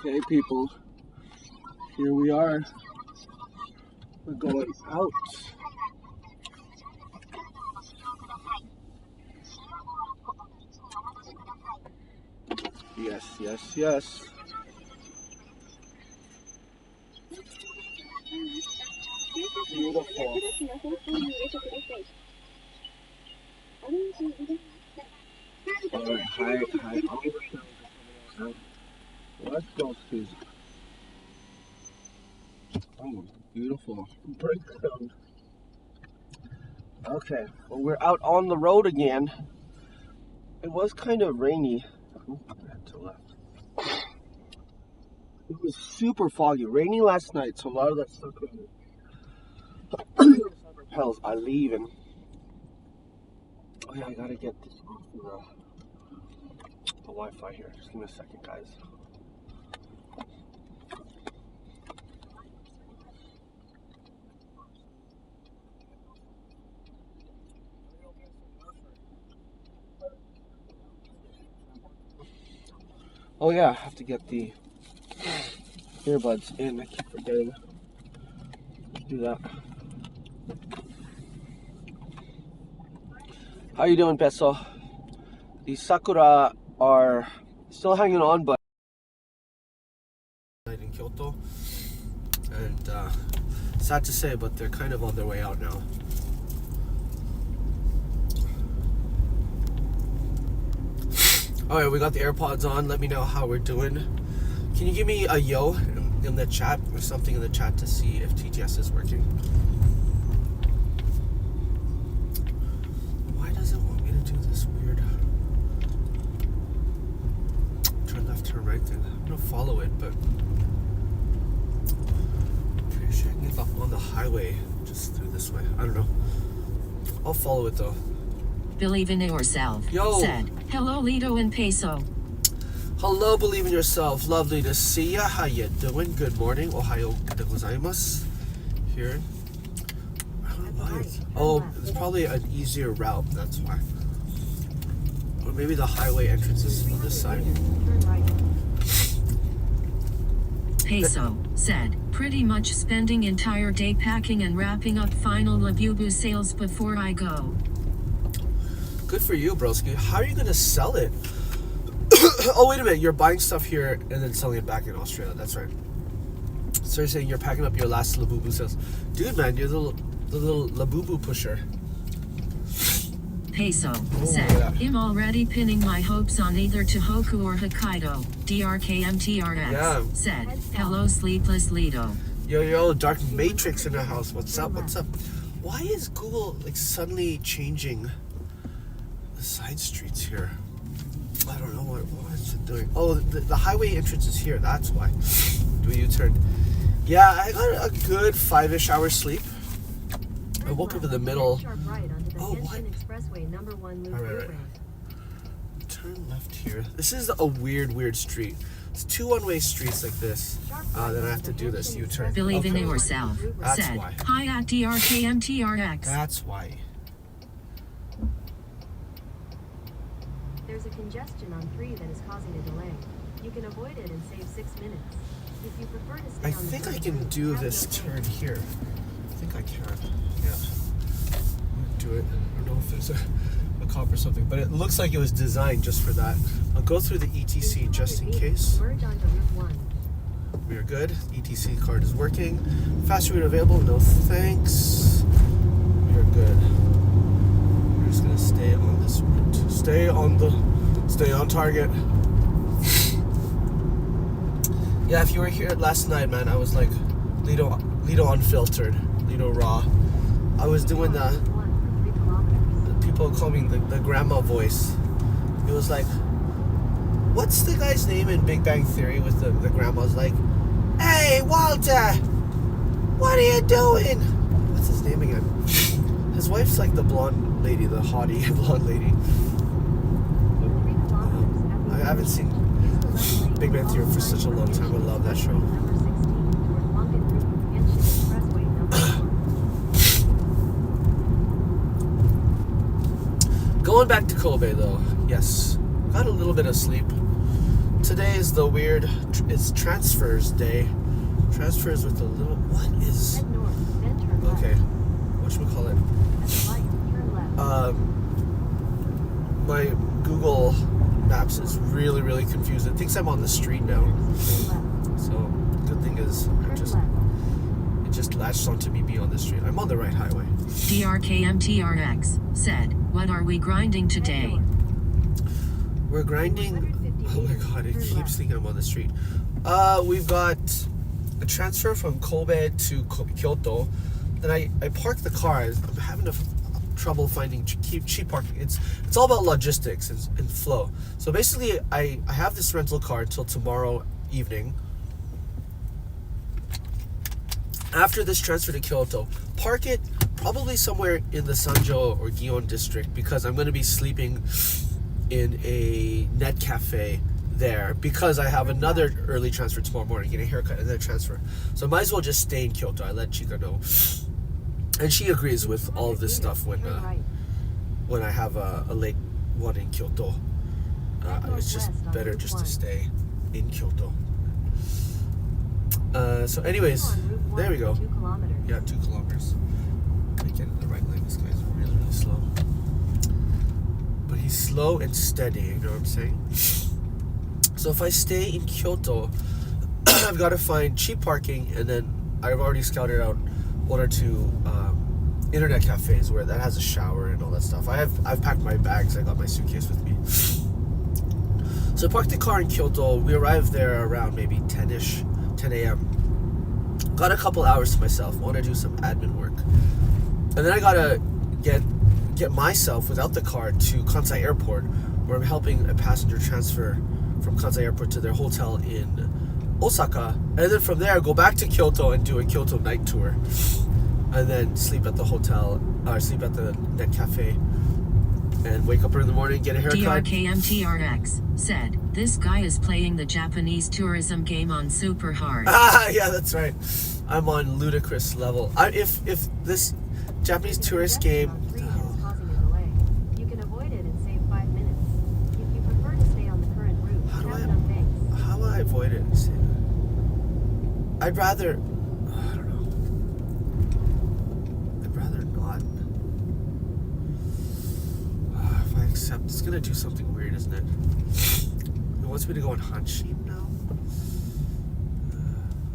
Okay, people, here we are. We're going out. Yes, yes, yes. Beautiful. Alright, hi. Let's go see. Oh, beautiful. Breakdown. Okay, well, we're out on the road again. It was kind of rainy. To left. It was super foggy. Rainy last night, so a lot of that stuff repels. I leave and oh yeah, I gotta get this off the Wi-Fi here. Just give me a second, guys. Oh yeah, I have to get the earbuds in. I keep forgetting to do that. How you doing, Peso? The sakura are still hanging on, but in Kyoto, and sad to say, but they're kind of on their way out now. Alright, we got the AirPods on. Let me know how we're doing. Can you give me a yo in the chat or something in the chat to see if TTS is working? Why does it want me to do this weird turn left, turn right thing? I'm gonna follow it, but I'm pretty sure I can get on the highway just through this way. I don't know. I'll follow it though. Believe in yourself. Yo. Said, hello, Lido and Peso. Hello, believe in yourself. Lovely to see ya. How you doing? Good morning. Ohayo gozaimasu. Here. I don't know why. Oh, it's probably an easier route. That's why. Or maybe the highway entrance is on this side. Peso said, pretty much spending entire day packing and wrapping up final Labubu sales before I go. Good for you, broski. How are you gonna sell it? Oh, wait a minute. You're buying stuff here and then selling it back in Australia. That's right. So you're saying you're packing up your last Labubu sales. Dude, man, you're the little Labubu pusher. Peso said, yeah. I'm already pinning my hopes on either Tohoku or Hokkaido. DRKMTRX Yeah. said, hello, sleepless Lido. Yo, Dark Matrix in the house. What's up? Why is Google like suddenly changing the side streets here? I don't know what is it doing. Oh, the highway entrance is here. That's why. Do a U-turn. Yeah, I got a good 5-ish hour sleep. I woke up in the middle. Oh, what? Alright. Turn left here. This is a weird street. It's 2 one-way streets like this. Then I have to do this U-turn. Believe in yourself. That's said, why. hi at DRKMTRX. That's why. There's a congestion on 3 that is causing a delay. You can avoid it and save 6 minutes. If you prefer to stay I on the think I front can road, do have this no turn here. I think I can. Yeah. I'm gonna do it. I don't know if there's a cop or something, but it looks like it was designed just for that. I'll go through the ETC just in case. Merge onto Route 1. We are good. ETC card is working. Fast route available. No thanks. We are good. We're just gonna stay on this route. Stay on target. Yeah, if you were here last night, man, I was like Lido unfiltered, Lido raw. I was doing the people call me the grandma voice. It was like, what's the guy's name in Big Bang Theory with the grandma's like, hey, Walter, what are you doing? What's his name again? His wife's like the blonde lady, the haughty blonde lady. I haven't seen Big Bang Theory for such a long time. I love that show. Going back to Kobe though, yes, got a little bit of sleep. today is the weird. It's transfers day. Transfers with a little. What is? Head north, then turn left. Okay. Whatchamacallit? At the light, turn left. My Google Maps is really, really confused. It thinks I'm on the street now. Turn left. So, good thing is, Turn left. it just latched onto me being on the street. I'm on the right highway. DRKMTRX said, "What are we grinding today?" Head north. We're grinding. 150 Oh my meters, god, it turn keeps left. thinking I'm on the street. We've got a transfer from Kobe to Kyoto. Then I parked the car. I'm having trouble finding cheap parking. It's all about logistics and flow. So basically, I have this rental car until tomorrow evening. After this transfer to Kyoto, park it probably somewhere in the Sanjo or Gion district because I'm going to be sleeping in a net cafe there because I have another early transfer tomorrow morning, get a haircut and then transfer. So I might as well just stay in Kyoto. I let Chika know. And she agrees with all of this stuff when I have a late one in Kyoto. It's just better just to stay in Kyoto. So anyways, there we go. 2 kilometers. Yeah, 2 kilometers. I get in the right lane. This guy's really, really slow. But he's slow and steady, you know what I'm saying? So if I stay in Kyoto, I've got to find cheap parking, and then I've already scouted out 1 or 2 internet cafes where that has a shower and all that stuff. I've packed my bags. I got my suitcase with me. So I parked the car in Kyoto. We arrived there around maybe 10 a.m. Got a couple hours to myself. Want to do some admin work, and then I gotta get myself without the car to Kansai Airport, where I'm helping a passenger transfer from Kansai Airport to their hotel in Osaka, and then from there go back to Kyoto and do a Kyoto night tour, and then sleep at the hotel or sleep at the net cafe, and wake up early in the morning, get a haircut. DRKMTRX said, "This guy is playing the Japanese tourism game on super hard." Yeah, that's right. I'm on ludicrous level. If this Japanese tourist game. On 3 that is causing a delay. You can avoid it and save 5 minutes. If you prefer to stay on the current route, How do Captain Banks. How will I avoid it? I'd rather. I don't know. I'd rather not. If I accept, it's gonna do something weird, isn't it? It wants me to go on Hanshin now.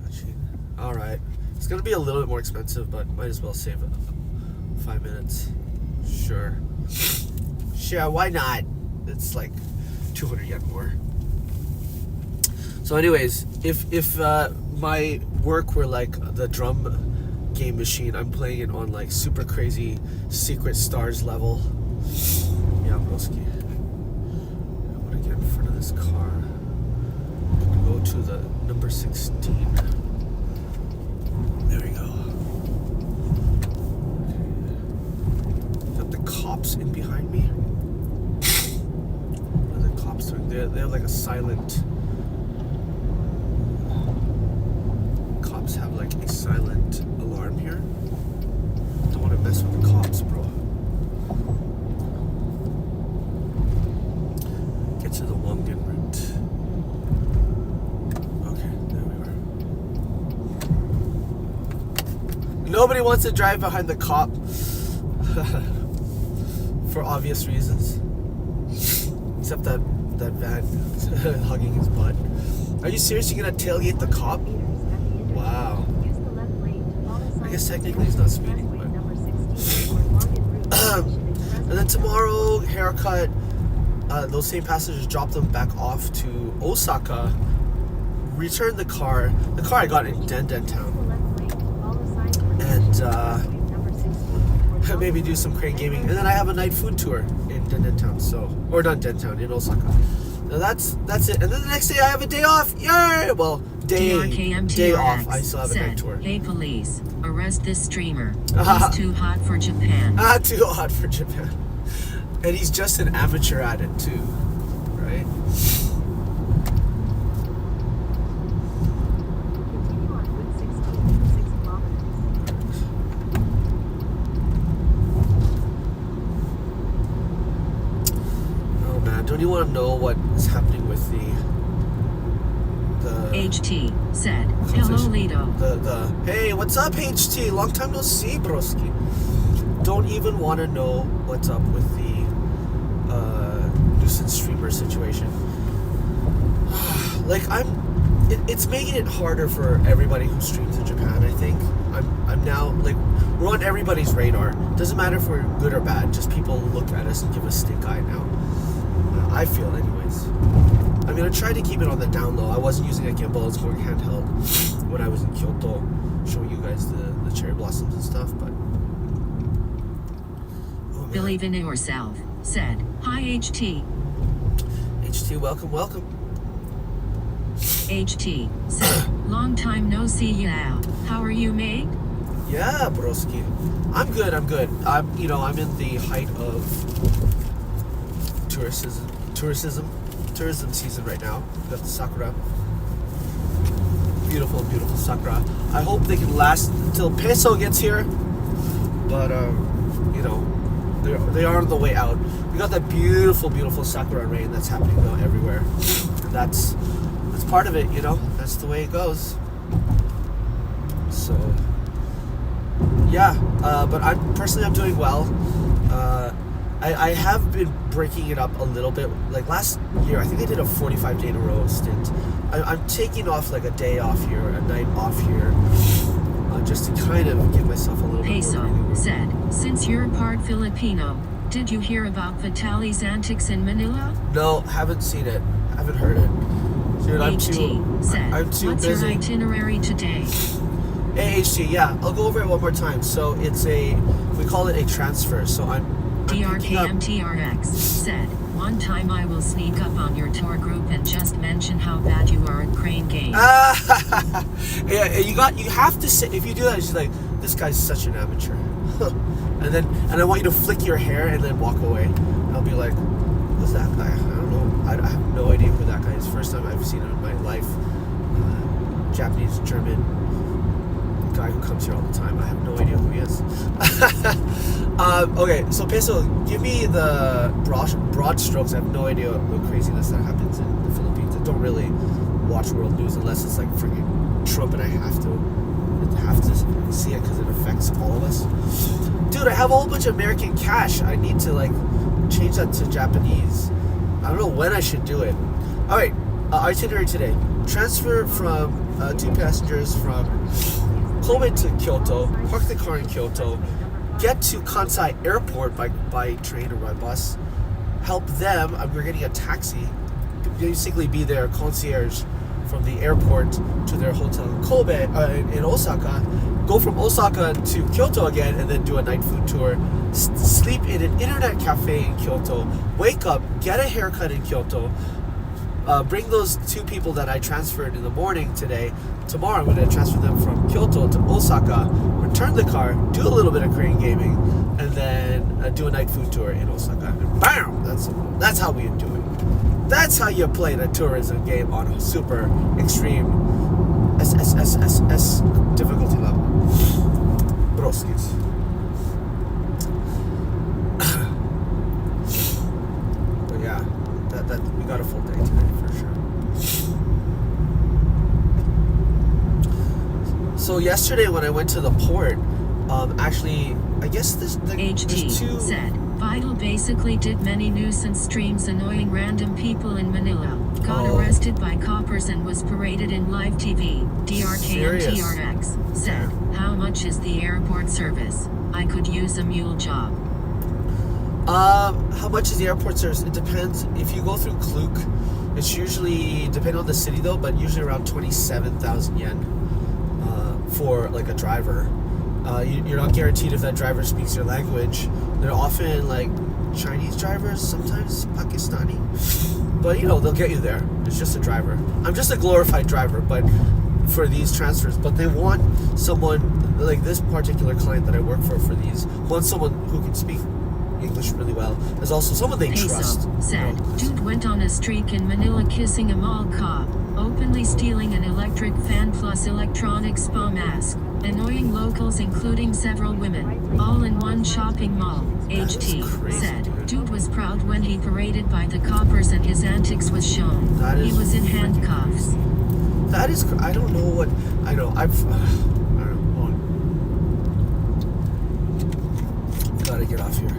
Hanshin. All right. It's gonna be a little bit more expensive, but might as well save it. 5 minutes. Sure. Sure, why not? It's like 200 yen more. So anyways, if my work were like the drum game machine, I'm playing it on like super crazy secret stars level. Yeah, broski. I want to get in front of this car. Go to the number 16. There we go. Got the cops in behind me. What are the cops doing? They have like a silent. Cops have like a silent alarm here. Don't want to mess with the cops, bro. Get to the Wongan route. Okay, there we are. Nobody wants to drive behind the cop. For obvious reasons. Except that van hugging his butt. Are you serious? You're gonna tailgate the cop? Wow. Use the left lane to follow signs I guess of technically he's not speeding, Expressway but... number 16 or Longin Route. And then tomorrow, haircut. Those same passengers drop them back off to Osaka. Return the car. The car I got in Denden Town. And maybe do some crane gaming. And then I have a night food tour in Denden Town. Or not Denden Town, in Osaka. Now that's it. And then the next day I have a day off. Yay! Well, day off. I still have a night tour. "Hey police, arrest this streamer. He's too hot for Japan." Too hot for Japan. And he's just an amateur at it too, right? Continue on Route 16 for 6 kilometers. Oh man, don't you want to know what is happening with the HT said, hello Lido. Hey, what's up, HT? Long time no see, broski. Don't even want to know what's up with the nuisance streamer situation. Like it's making it harder for everybody who streams in Japan. I think I'm now like we're on everybody's radar. Doesn't matter if we're good or bad. Just people look at us and give us stink eye now. I feel, anyways. I mean, I tried to keep it on the down low. I wasn't using a gimbal. I was going handheld when I was in Kyoto, showing you guys the cherry blossoms and stuff. But Believe in yourself said, hi HT. HT, welcome. HT said, long time no see ya. How are you, mate? Yeah, broski. I'm good. I'm in the height of tourism season right now. We got the sakura. Beautiful sakura. I hope they can last until peso gets here. But they are on the way out. We got that beautiful sakura rain that's happening now everywhere. And that's part of it, That's the way it goes. So yeah, but I'm doing well. I have been breaking it up a little bit. Like last year, I think I did a 45-day in a row stint. I'm taking off like a day off here, a night off here, just to kind of give myself a little bit more Peso breathing room. said, since you're part Filipino, did you hear about Vitali's antics in Manila? No, haven't seen it. Haven't heard it. Dude, I'm too what's busy. your itinerary today? AHT, yeah. I'll go over it one more time. So we call it a transfer. So I'm DRKMTRX said, one time I will sneak up on your tour group and just mention how bad you are at crane games. Yeah, you have to say, if you do that, it's just like, this guy's such an amateur. and I want you to flick your hair and then walk away. And I'll be like, who's that guy? I don't know. I have no idea who that guy is. First time I've seen him in my life. Japanese, German guy who comes here all the time. I have no idea who he is. Okay, so Peso, give me the broad strokes. I have no idea what craziness that happens in the Philippines. I don't really watch world news unless it's like freaking Trump, and I have to see it because it affects all of us. Dude, I have a whole bunch of American cash. I need to like change that to Japanese. I don't know when I should do it. All right, itinerary today. Transfer from 2 passengers from Kobe to Kyoto, park the car in Kyoto, get to Kansai Airport by train or by bus, help them, we're getting a taxi, basically be their concierge from the airport to their hotel in Kobe, in Osaka, go from Osaka to Kyoto again, and then do a night food tour, sleep in an internet cafe in Kyoto, wake up, get a haircut in Kyoto, bring those 2 people that I transferred in the morning today. Tomorrow I'm going to transfer them from Kyoto to Osaka, return the car, do a little bit of crane gaming, and then do a night food tour in Osaka. And bam! That's how we do it. That's how you play the tourism game on a super extreme SSSSS difficulty level. Broskis. But yeah, that we got a full day today for sure. So yesterday when I went to the port, actually, I guess there's 2... HT said, Vital basically did many nuisance streams annoying random people in Manila, got arrested by coppers and was paraded in live TV. DRKMTRX said, how much is the airport service? I could use a mule job. How much is the airport service? It depends. If you go through Klook, it's usually, depending on the city though, but usually around 27,000 yen for like a driver. You're not guaranteed if that driver speaks your language. They're often like Chinese drivers, sometimes Pakistani, but they'll get you there. It's just a driver. I'm just a glorified driver, but for these transfers, but they want someone like this particular client that I work for these, wants someone who can speak English really well. There's also someone they trust. Said, dude went on a streak in Manila kissing a mall cop, openly stealing an electric fan plus electronic spa mask, annoying locals including several women, all in one shopping mall. HT said, dude was proud when he paraded by the coppers and his antics was shown. He was in handcuffs. that is. I don't know what. I know. I don't know. Hold on. Gotta get off here.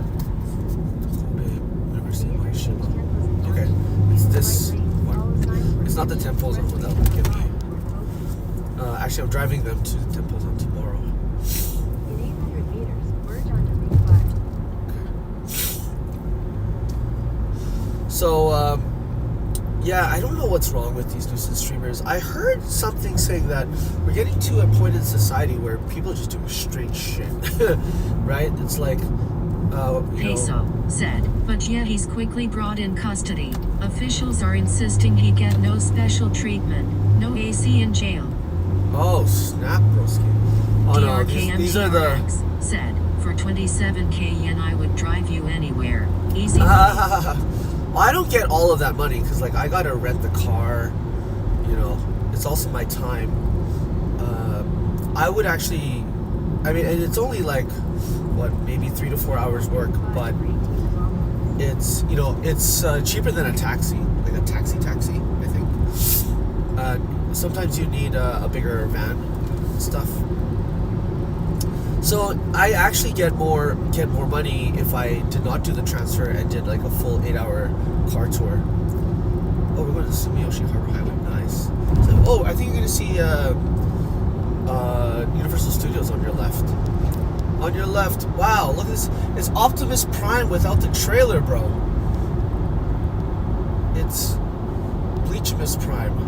Never seen my shit. Okay, it's this one. It's not the temples on that would give me. Actually, I'm driving them to the temples on tomorrow. In 800 meters, merge onto Route 5. So, yeah, I don't know what's wrong with these nuisance streamers. I heard something saying that we're getting to a point in society where people are just doing strange shit, right? It's like, Peso said, but yet he's quickly brought in custody. Officials are insisting he get no special treatment, no AC in jail. Oh, snap, broski. Oh no, these are the... DRKMTRX said, for 27k yen I would drive you anywhere. Easy money. Well, I don't get all of that money because, like, I gotta rent the car. You know, it's also my time. I would actually, I mean, and it's only like, what, maybe 3 to 4 hours work, but it's, you know, it's cheaper than a taxi, like a taxi, I think. Sometimes you need a bigger van and stuff. So I actually get more money if I did not do the transfer and did like a full 8-hour car tour. Oh, we're going to Sumiyoshi Harbor Highway. Nice. So, oh, I think you're going to see Universal Studios on your left. On your left. Wow, look at this. It's Optimus Prime without the trailer, bro. It's Bleachimus Prime. Oh,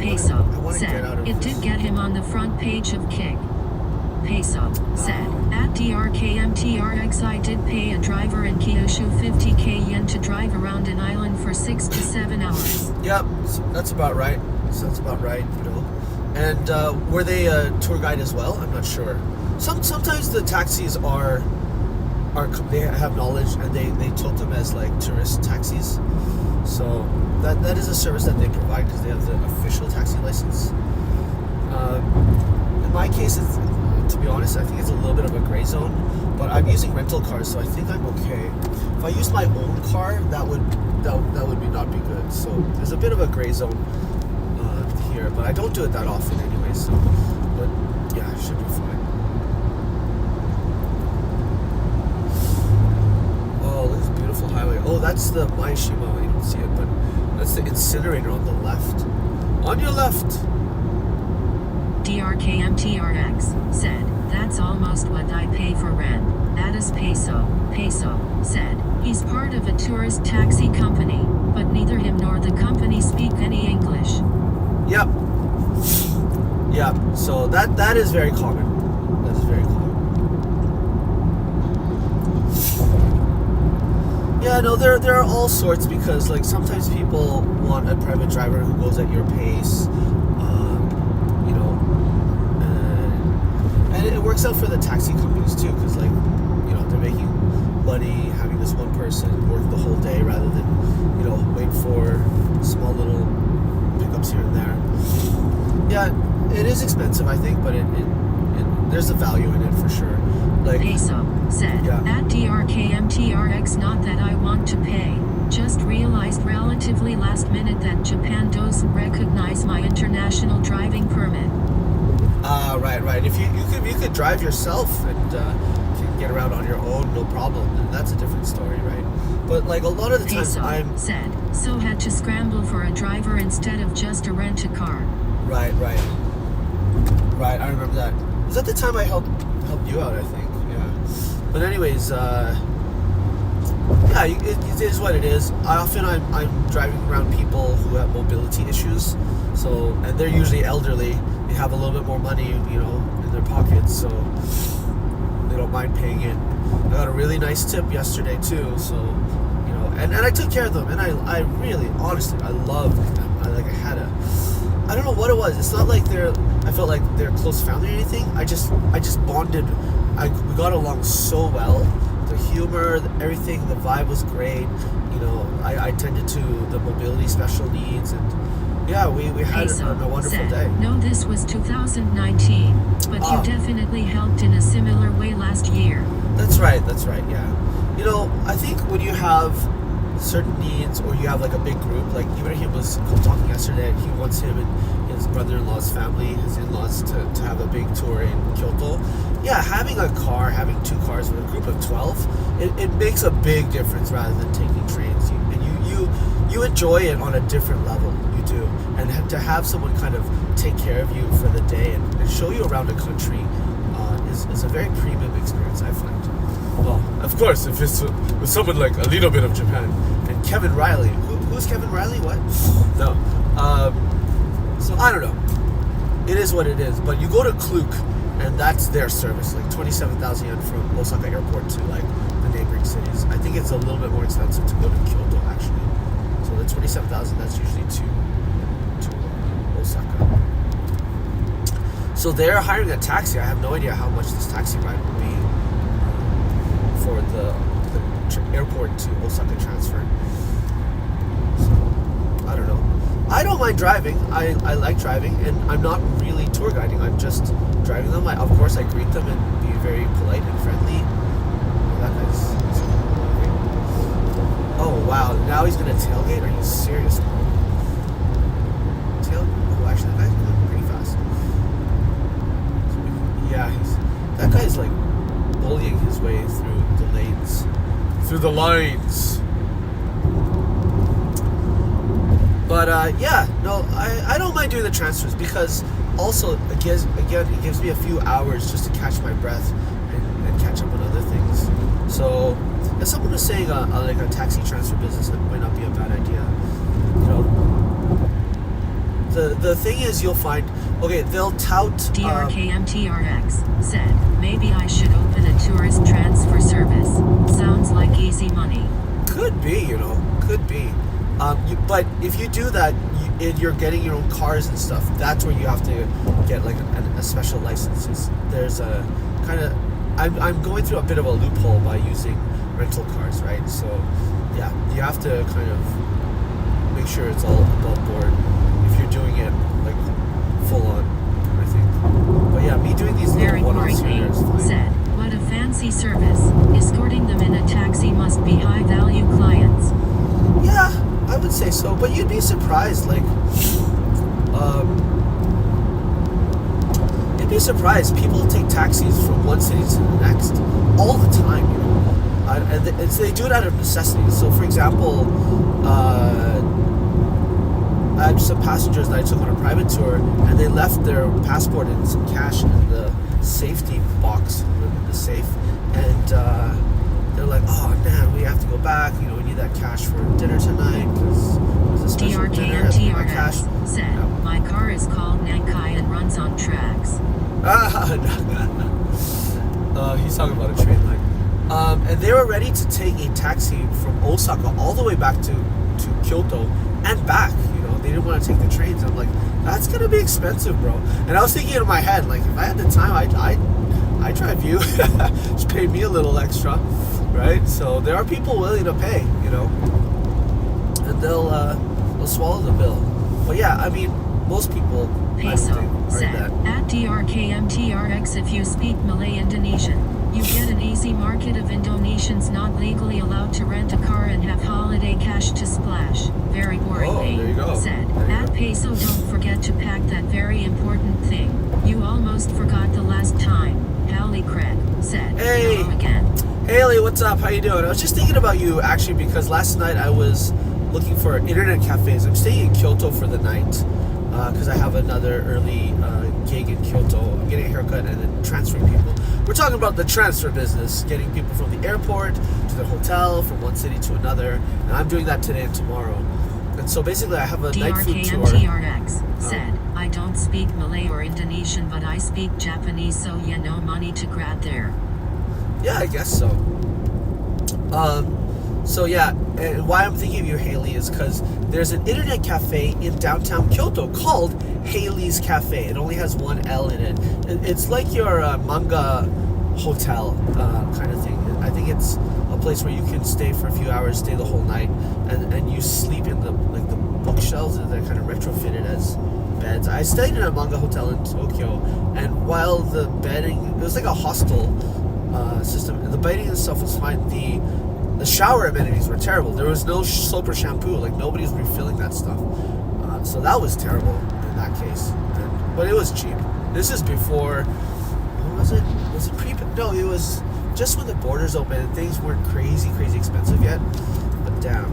Peso I want to get out said, of it this. did get him on the front page of Kick. Peso said, at DRKMTRX I did pay a driver in Kyushu 50k yen to drive around an island for 6 to 7 hours. Yep, that's about right. Sounds about right, you know. And were they a tour guide as well? I'm not sure. Sometimes the taxis are they have knowledge and they tote them as like tourist taxis. So that is a service that they provide because they have the official taxi license. In my case, it's, to be honest, I think it's a little bit of a gray zone. But I'm using rental cars, so I think I'm okay. If I used my own car, that would be not be good. So there's a bit of a gray zone here, but I don't do it that often anyway. So, but yeah, it should be fine. Oh, look at this beautiful highway. Oh, that's the Maishima. You don't see it, but that's the incinerator on the left. On your left. DRKMTRX said, that's almost what I pay for rent. That is Peso. Peso said, he's part of a tourist taxi company, but neither him nor the company speak any English. Yep. Yep. So that is very common. That is very common. Yeah, no, there are all sorts because like sometimes people want a private driver who goes at your pace. You know, and it works out for the taxi companies too because like, you know, they're making money having this one person work the whole day rather than, you know, wait for small little pickups here and there. Yeah, it is expensive, I think, but it there's a value in it for sure. Like Peso said, yeah. at DRKMTRX not that I want to pay, just realized relatively last minute that Japan doesn't recognize my international driving permit. Right. If you could drive yourself and you can get around on your own, no problem, then that's a different story, right? But like a lot of the times Peso said, so had to scramble for a driver instead of just a rent-a-car. Right, I remember that. Was that the time I helped you out, I think? Yeah. But anyways, yeah, it is what it is. I'm driving around people who have mobility issues, so, and they're usually elderly. They have a little bit more money, you know, in their pockets, so they don't mind paying it. I got a really nice tip yesterday too, so, you know, and I took care of them, and I really, honestly, I loved them. I don't know what it was. It's not like I felt like they're close family or anything. I just bonded. We got along so well. The humor, everything, the vibe was great. You know, I tended to the mobility special needs, and yeah, we had a wonderful said, day. No, this was 2019, but you definitely helped in a similar way last year. That's right, yeah. You know, I think when you have certain needs or you have like a big group, like Ibrahim was talking yesterday, he wants him and his brother-in-law's family, his in-laws, to have a big tour in Kyoto. Yeah, having a car, having 2 cars with a group of 12, it makes a big difference rather than taking trains. You enjoy it on a different level, you do. And to have someone kind of take care of you for the day and show you around the country is a very premium experience, I find. Well, of course, if it's with someone like a little bit of Japan. And Kevin Riley. Who's Kevin Riley? What? No. So I don't know. It is what it is. But you go to Klook, and that's their service, like 27,000 yen from Osaka Airport to like the neighboring cities. I think it's a little bit more expensive to go to Kyoto, actually. So the 27,000, that's usually to Osaka. So they're hiring a taxi. I have no idea how much this taxi ride will be for the airport to Osaka transfer. So I don't know. I don't mind driving. I like driving, and I'm not really tour guiding. I'm just driving them. Of course, I greet them and be very polite and friendly. That guy's oh wow! Now he's gonna tailgate. Are you serious, bro? Oh, actually, that guy's going pretty fast. Yeah, that guy's like bullying his way through the lanes, through the lines. But yeah, no, I don't mind doing the transfers because also it gives me a few hours just to catch my breath and catch up on other things. So as someone was saying, like a taxi transfer business, that might not be a bad idea. You know, the thing is, you'll find they'll tout. DRKMTRX said, maybe I should open a tourist transfer service. Sounds like easy money. Could be, could be. But if you do that, you're getting your own cars and stuff. That's where you have to get like a special license. There's a kind of, I'm going through a bit of a loophole by using rental cars, right? So yeah, you have to kind of make sure it's all above board if you're doing it like full on, I think. But yeah, me doing these little Very one-offs here is fine. said, what a fancy service. Escorting them in a taxi must be high value clients. Yeah, I would say so, but you'd be surprised, like, you'd be surprised. People take taxis from one city to the next all the time, and they do it out of necessity. So, for example, I had some passengers that I took on a private tour, and they left their passport and some cash in the safety box, in the safe, and they're like, oh man, we have to go back, we need that cash for dinner tonight because there's a special dinner. My cash said, my car is called Nankai and runs on tracks. He's talking about a train line. And they were ready to take a taxi from Osaka all the way back to Kyoto and back. They didn't want to take the trains. I'm like, that's gonna be expensive, bro. And I was thinking in my head, like, if I had the time, I'd drive you. Just pay me a little extra, right? So there are people willing to pay, and they'll swallow the bill. But yeah, I mean, most people, I don't think, are said, that. at DRKMTRX, if you speak Malay Indonesian, you get an easy market of Indonesians not legally allowed to rent a car and have holiday cash to splash. Very boring, there you go. said, There you at go. Peso, don't forget to pack that very important thing. You almost forgot the last time. Hallie Craig said, Hey. hello again. Haley, what's up? How you doing? I was just thinking about you, actually, because last night I was looking for internet cafes. I'm staying in Kyoto for the night because I have another early gig in Kyoto. I'm getting a haircut and then transferring people. We're talking about the transfer business, getting people from the airport to the hotel, from one city to another. And I'm doing that today and tomorrow. And so basically I have a night food tour. DRKMTRX said, I don't speak Malay or Indonesian, but I speak Japanese, so no money to grab there. Yeah, I guess so. So yeah, and why I'm thinking of you, Haley, is because there's an internet cafe in downtown Kyoto called Haley's Cafe. It only has one L in it. It's like your manga hotel kind of thing. I think it's a place where you can stay for a few hours, stay the whole night, and you sleep in the bookshelves that are kind of retrofitted as beds. I stayed in a manga hotel in Tokyo, and while the bedding, it was like a hostel system, the bedding and stuff was fine. The shower amenities were terrible. There was no soap or shampoo. Like, nobody's refilling that stuff. So that was terrible in that case. But it was cheap. This is before. What was it? Was it pre? No, it was just when the borders opened and things weren't crazy expensive yet. But damn,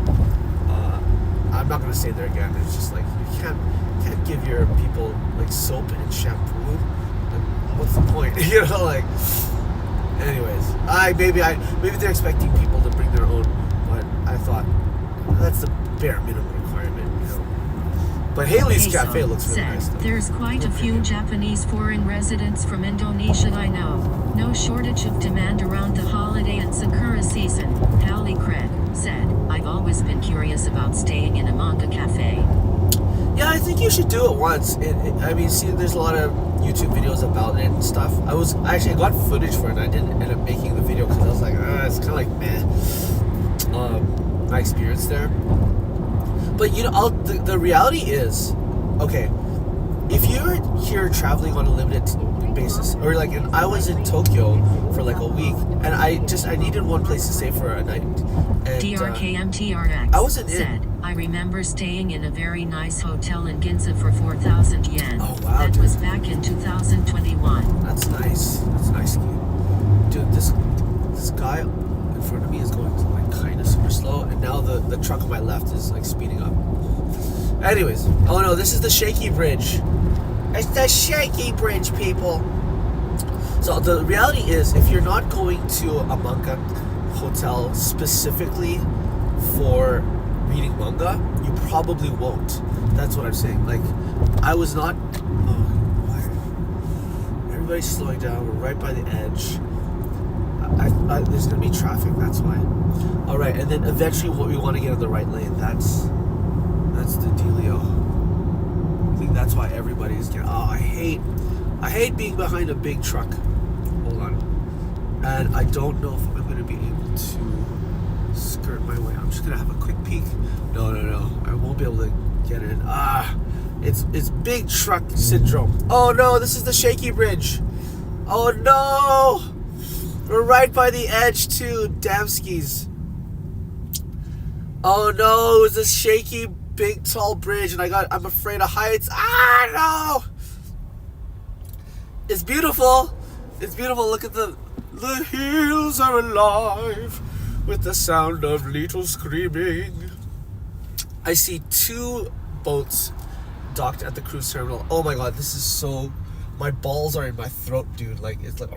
I'm not gonna stay there again. It's just like you can't give your people like soap and shampoo. Like, what's the point? You know, like. Anyways, maybe they're expecting people to bring their own, but I thought that's the bare minimum requirement, you know. But Haley's Cafe looks really nice. Though. There's quite a few Japanese foreign residents from Indonesia I know. No shortage of demand around the holiday and Sakura season, Hallie Craig said. I've always been curious about staying in a manga cafe. Yeah, I think you should do it once. I mean, see, there's a lot of YouTube videos about it and stuff. I got footage for it and I didn't end up making the video because I was like, it's kind of like meh. My experience there. But you know, the reality is, okay, if you're here traveling on a limited basis, or like, and I was in Tokyo for like a week, and I needed one place to stay for a night. And, DRKMTRX I wasn't said, I remember staying in a very nice hotel in Ginza for 4,000 yen. Oh wow, that dude. was back in 2021. That's nice. That's nice, dude. This guy in front of me is going like kind of super slow, and now the truck on my left is like speeding up. Anyways, oh no, this is the Shaky Bridge. It's the Shaky Bridge, people. So the reality is, if you're not going to a manga hotel specifically for reading manga, you probably won't. That's what I'm saying. Like, I was not. Oh, why? Everybody's slowing down. We're right by the edge. There's gonna be traffic. That's why. All right, and then eventually, we want to get in the right lane. That's the dealio. I think that's why everybody's getting. Oh, I hate being behind a big truck. Hold on. And I don't know if I'm gonna be able to skirt my way. I'm just gonna have a quick peek. No. I won't be able to get in. It's big truck syndrome. Oh no, this is the Shaky Bridge. Oh no! We're right by the edge too, damn skis. Oh no, it's a shaky, big, tall bridge, and I'm afraid of heights. No! It's beautiful. It's beautiful. Look at the hills are alive with the sound of little screaming. I see 2 boats docked at the cruise terminal. Oh my god, this is so. My balls are in my throat, dude. Like, it's like.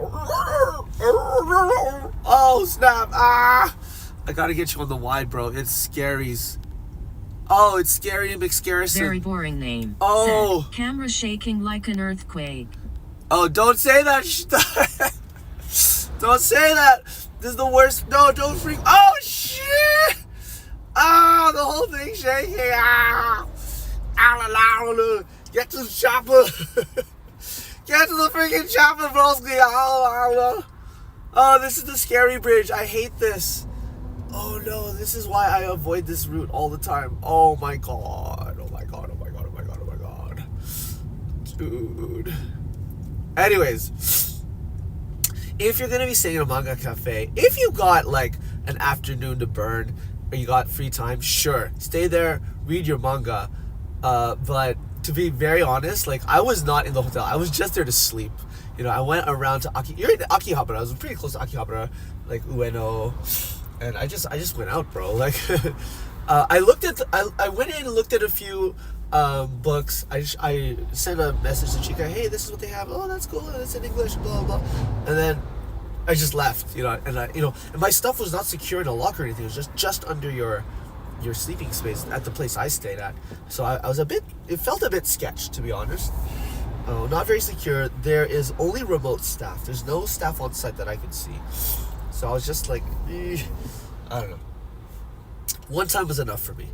Oh, snap. I gotta get you on the wide, bro. It's Scary's. Oh, it's Scary McScarison. Very boring name. Oh. Said, camera shaking like an earthquake. Oh, don't say that. Don't say that. This is the worst. No, don't freak. Oh, shit. The whole thing shaking. Get to the chopper. Get to the freaking chopper, broski. Oh, this is the Scary Bridge. I hate this. Oh no, this is why I avoid this route all the time. Oh my god. Dude. Anyways, if you're gonna be staying in a manga cafe, if you got like an afternoon to burn or you got free time, sure, stay there, read your manga. But to be very honest, like, I was not in the hotel. I was just there to sleep. You know, I went around to you're in Akihabara. I was pretty close to Akihabara, like Ueno, and I just went out, bro. Like, I went in and looked at a few books. I sent a message to Chica, hey, this is what they have. Oh, that's cool. It's in English, blah blah blah. And then I just left. You know, and and my stuff was not secure in a locker or anything. It was just under your sleeping space at the place I stayed at. So I was it felt a bit sketch, to be honest. Not very secure. There is only remote staff. There's no staff on site that I could see. So I was just like, I don't know. One time was enough for me.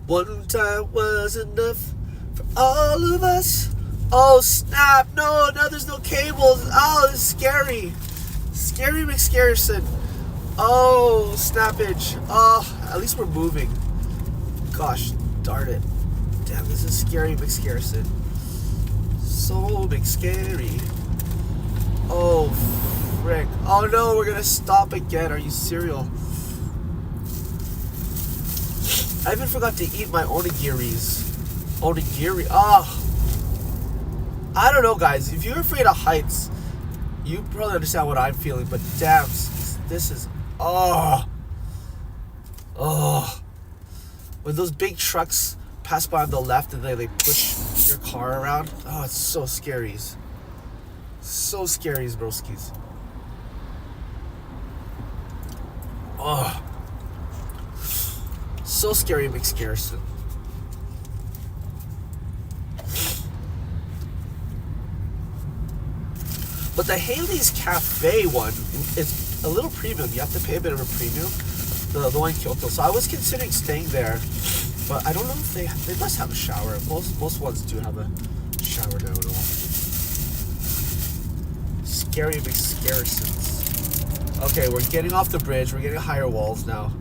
One time was enough for all of us. Oh snap, no, now there's no cables. Oh, this is scary. Scary McScarison. Oh, snappage. Oh, at least we're moving. Gosh, darn it. Damn, this is Scary McScarison. So McScary. Oh, frick. Oh no, we're gonna stop again. Are you serial? I even forgot to eat my onigiris. Onigiri. Oh, I don't know, guys. If you're afraid of heights, you probably understand what I'm feeling. But damn, this is oh. When those big trucks pass by on the left and they push your car around. Oh, it's so scary. So scary, broskies. Oh. So scary, McScarison. But the Haley's Cafe one is a little premium. You have to pay a bit of a premium. The one in Kyoto. So I was considering staying there, but I don't know if they must have a shower. Most ones do have a shower now and all. Scary McScarisons. Okay, we're getting off the bridge. We're getting higher walls now.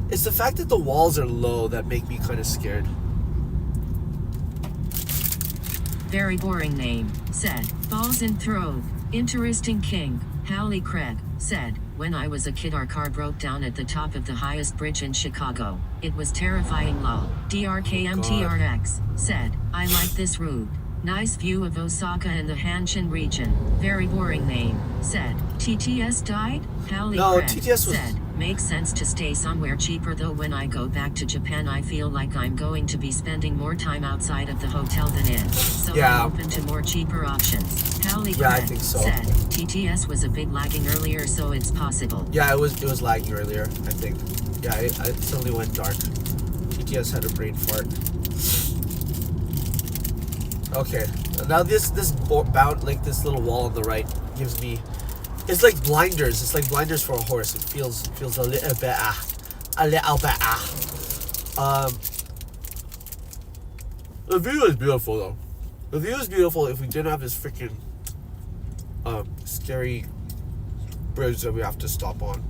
It's the fact that the walls are low that make me kind of scared. Very boring name, said. Balls in Throne. Interesting king. Hallie Craig said, when I was a kid our car broke down at the top of the highest bridge in Chicago. It was terrifying lol. DRKMTRX said, I like this route. Nice view of Osaka and the Hanshin region. Very boring name, said. TTS died? Hallie No, Craig TTS was... said, makes sense to stay somewhere cheaper though when I go back to Japan I feel like I'm going to be spending more time outside of the hotel than in. So Yeah. I'm open to more cheaper options. Hallie Yeah, I Craig think so. said, TTS was a bit lagging earlier so it's possible. Yeah, it was lagging earlier, I think. Yeah, it suddenly went dark. TTS had a brain fart. Okay, now this little wall on the right gives me, it's like blinders. It's like blinders for a horse. It feels a little bit The view is beautiful though. The view is beautiful if we didn't have this freaking scary bridge that we have to stop on.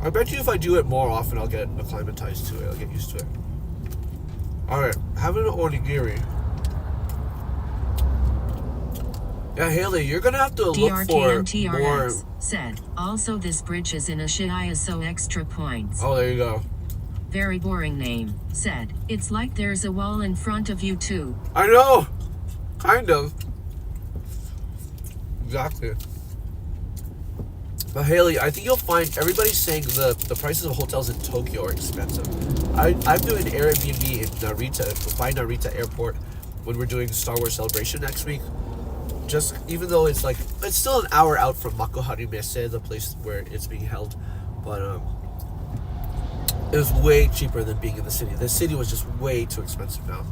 I bet you if I do it more often, I'll get acclimatized to it. I'll get used to it. Alright, having an onigiri. Yeah, Haley, you're gonna have to look for more. Said, also this bridge is in Ashihaya so extra points. Oh, there you go. Very boring name, said, it's like there's a wall in front of you too. I know! Kind of. Exactly. But Haley, I think you'll find everybody's saying the prices of hotels in Tokyo are expensive. I'm doing Airbnb in Narita, by Narita Airport, when we're doing Star Wars Celebration next week. Just even though it's still an hour out from Makuhari Messe, the place where it's being held, but it was way cheaper than being in the city. The city was just way too expensive now,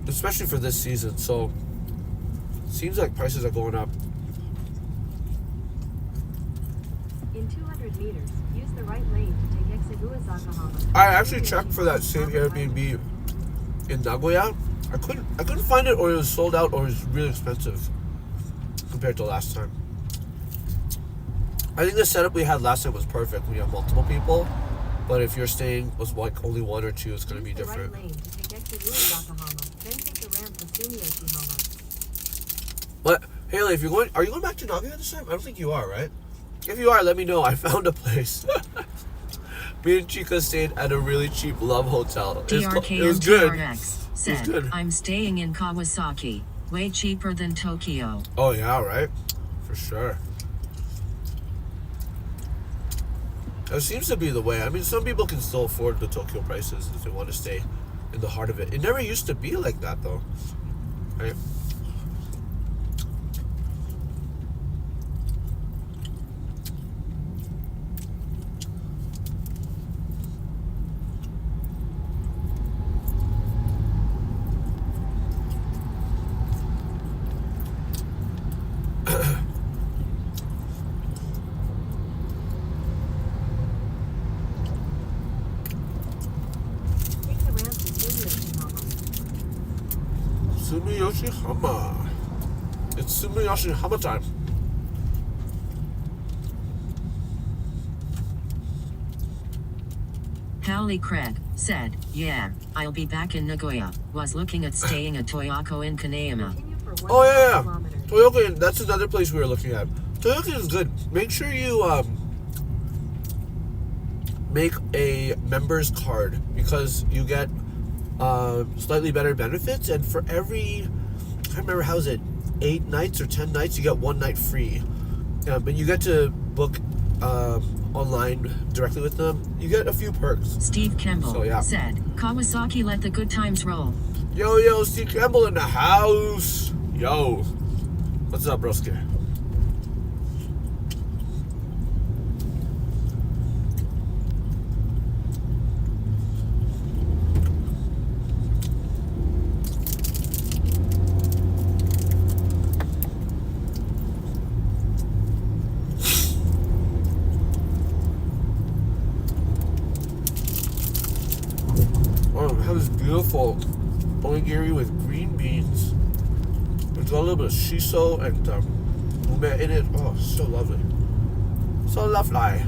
especially for this season. So seems like prices are going up. In 200 meters, use the right lane to take exit Uezakahama. I actually checked for that same Airbnb in Nagoya. I couldn't find it, or it was sold out, or it was really expensive compared to last time. I think the setup we had last time was perfect. We have multiple people, but if you're staying with like only one or two, it's going to be different. Use the right lane to take exit Uezakahama, then take the ramp to Sumiyoshihama. But Haley, if you're going, are you going back to Nagoya this time? I don't think you are, right? If you are, let me know. I found a place. Me and Chica stayed at a really cheap Love Hotel. It was good. Said, good. I'm staying in Kawasaki. Way cheaper than Tokyo. Oh yeah, right? For sure. That seems to be the way. I mean, some people can still afford the Tokyo prices if they want to stay in the heart of it. It never used to be like that though, right? Sumiyoshihama. It's Sumiyoshihama time. Hallie Craig said, yeah, I'll be back in Nagoya. Was looking at staying at Toyoko in Kaneyama. Continue for 1 Oh yeah. kilometer. Toyoko, that's another place we were looking at. Toyoko is good. Make sure you make a members card because you get slightly better benefits, and for every, I can't remember, how is it, 8 nights or 10 nights, you get 1 night free. But you get to book online directly with them. You get a few perks. Steve Kimball So, yeah. said, Kawasaki let the good times roll. Yo, Steve Campbell in the house. Yo. What's up, broski? Oh, we have this beautiful onigiri with green beans. It's got a little bit of shiso and ume in it. Oh, so lovely. So lovely.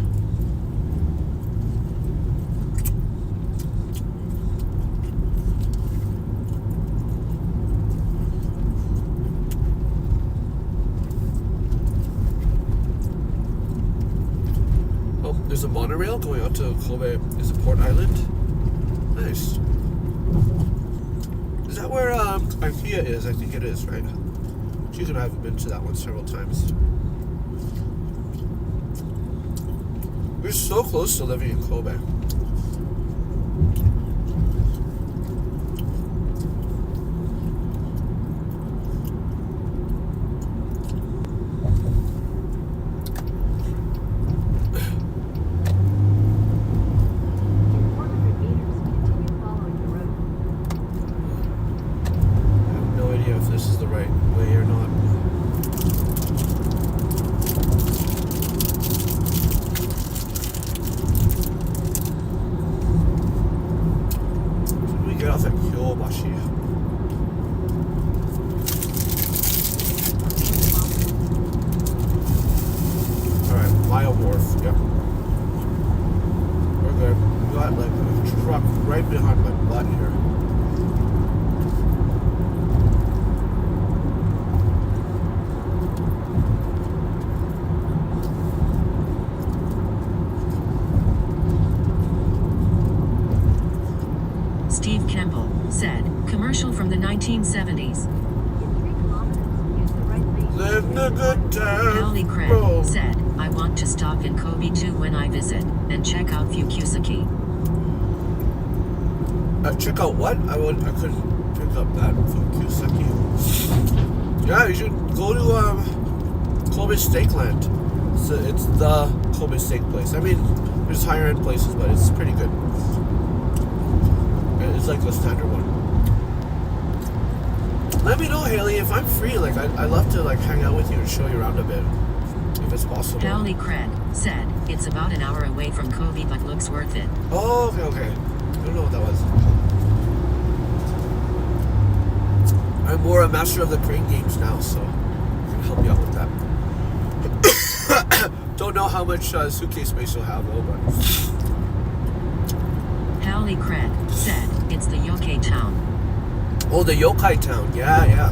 Oh, there's a monorail going out to Kobe. Is it Port Island? Nice. Is that where IKEA is? I think it is, right? Cheese and I have been to that one several times. We're so close to living in Kobe. In 400 meters, continue following the road. I have no idea if this is the right way or not. Should we get off at Kyobashi? Alright, Maya Wharf, yep. We're good. We got like a truck right behind my butt here. Steve Kimball said, commercial from the 1970s. In 3 kilometers, use the right lane. Live the good Allie time. Craig Bro. said, I want to stop in Kobe too when I visit, and check out Fukusaki. Check out what? I couldn't pick up that from Kyusaki. Yeah, you should go to Kobe Steakland. So it's the Kobe steak place. I mean, there's higher end places, but it's pretty good. It's like the standard one. Let me know, Haley, if I'm free. Like, I love to like hang out with you and show you around a bit, if it's possible. Allie Craig said, it's about an hour away from Kobe but looks worth it. Oh, okay. I don't know what that was. I'm more a master of the crane games now, so I can help you out with that. Don't know how much suitcase space you'll have, though, but Allie Craig said, it's the Yokai town. oh, the Yokai Town, yeah.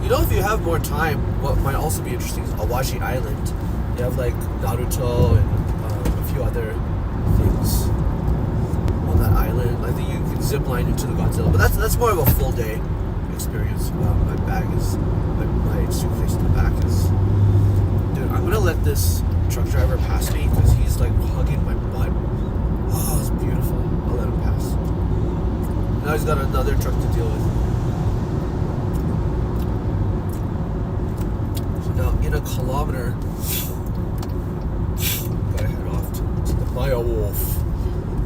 You know, if you have more time, what might also be interesting is Awaji Island. You have like Naruto and a few other things on that island. I think you can zip line into the Godzilla, but that's more of a full day experience. My bag is my suitcase in the back is. Dude, I'm gonna let this truck driver pass me because he's like hugging my butt. Oh, it's beautiful. I'll let him pass. Now he's got another truck to deal with. So now in a kilometer, gotta head off to the Maya Wolf.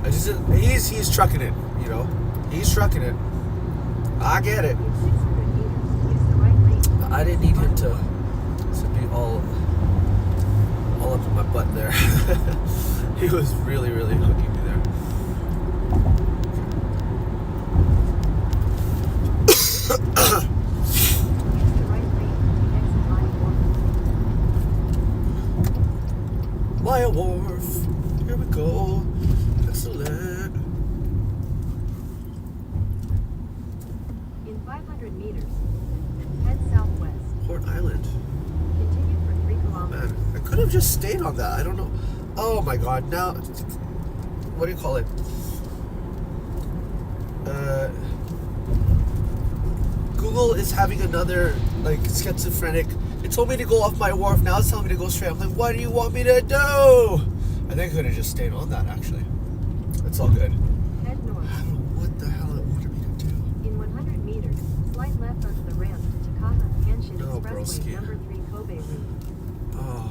He's trucking it, you know. He's trucking it. I get it. In 600 meters, use the right lane. I didn't need him to be all up in my butt there. He was really, really hugging me there. Use the right lane. Exit Maya Wharf. Maya Wharf. Here we go. Excellent. In 500 meters, head southwest. Port Island. Continue for 3 kilometers. Man, I could have just stayed on that. I don't know. Oh my god, now, what do you call it? Google is having another, like, schizophrenic. It told me to go off my wharf, now it's telling me to go straight. I'm like, what do you want me to do? I think I could have just stayed on that, actually. It's all good. Head north. I don't know what the hell it wanted me to do. In 100 meters, slide left onto the ramp to Takata Hanshin No, Expressway, broski. number 3 Kobe route. Oh,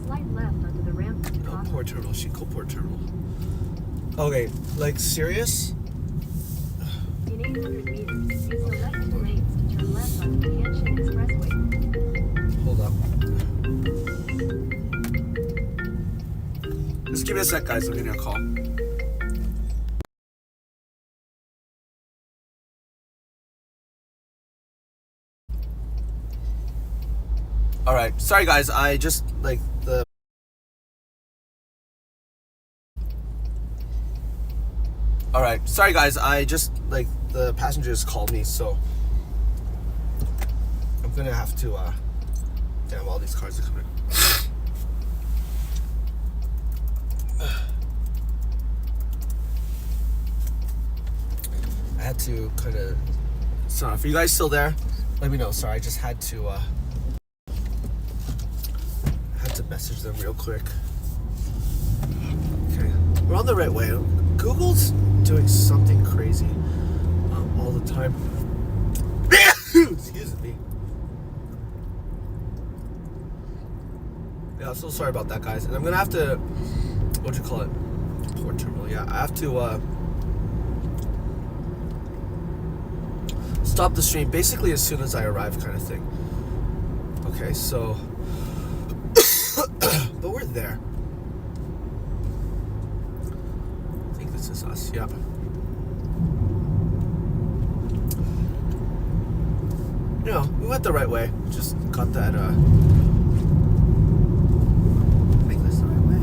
Slide left onto the ramp to no, Takata. port terminal, Shinko port terminal. Okay, like, serious? In 800 meters, use the left two lanes to turn left onto the Hanshin Expressway. Hold up. Just give me a sec, guys. I'm getting a call. Alright, sorry guys, I just, like, the... Alright, sorry guys, I just, like, the passengers called me, so... I'm gonna have to, damn, all these cars are coming. I had to kind of... Sorry, if you guys still there, let me know. Sorry, I just had to, message them real quick. Okay, we're on the right way. Google's doing something crazy all the time. Excuse me. Yeah, I'm so sorry about that, guys. And I'm gonna have to, what do you call it? Port terminal. Yeah, I have to stop the stream basically as soon as I arrive, kind of thing. Okay, so. But we're there. I think this is us, yeah. You know, we went the right way. Just got that, I think this is the right way.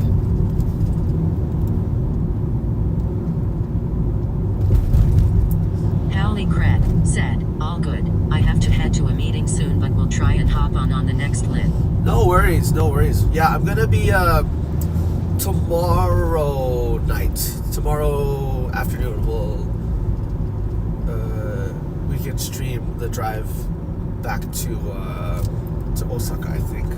Howley Cred said, all good. I have to head to a meeting soon, but we'll try and hop on the next lit. No worries, no worries. Yeah, I'm gonna be tomorrow night. Tomorrow afternoon we can stream the drive back to Osaka, I think.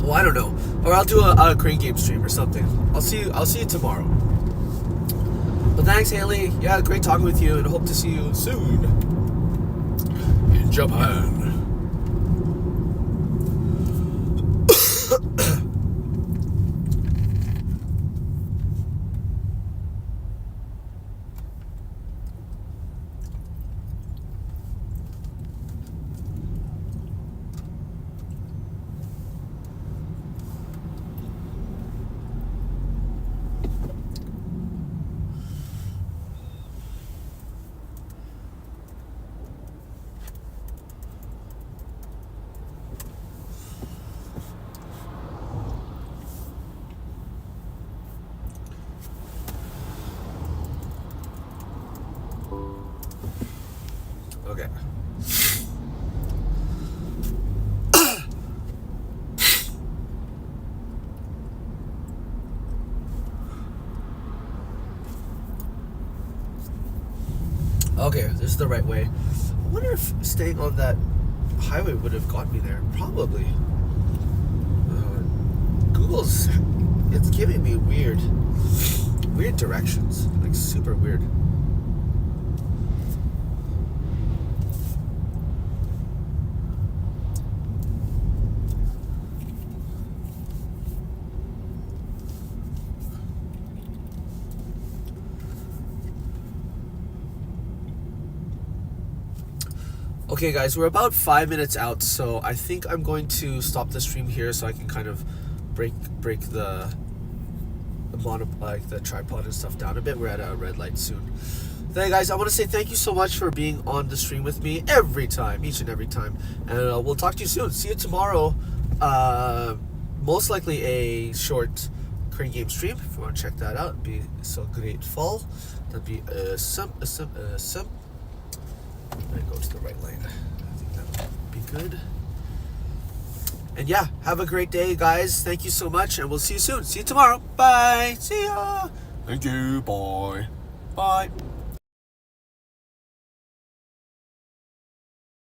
Well, I don't know. Or I'll do a crane game stream or something. I'll see you tomorrow. But thanks, Haley. Yeah, great talking with you, and hope to see you soon in Japan. Okay. Okay, this is the right way. I wonder if staying on that highway would have got me there. Probably. It's giving me weird directions. Like, super weird. Okay guys, we're about 5 minutes out, so I think I'm going to stop the stream here so I can kind of break the tripod and stuff down a bit. We're at a red light soon. Then guys, I want to say thank you so much for being on the stream with me every time, each and every time. And we'll talk to you soon. See you tomorrow. Most likely a short crane game stream. If you want to check that out, it'd be so grateful. That'd be awesome. And go to the right lane. I think that would be good. And yeah, have a great day, guys. Thank you so much, and we'll see you soon. See you tomorrow. Bye. See ya. Thank you. Bye. Bye.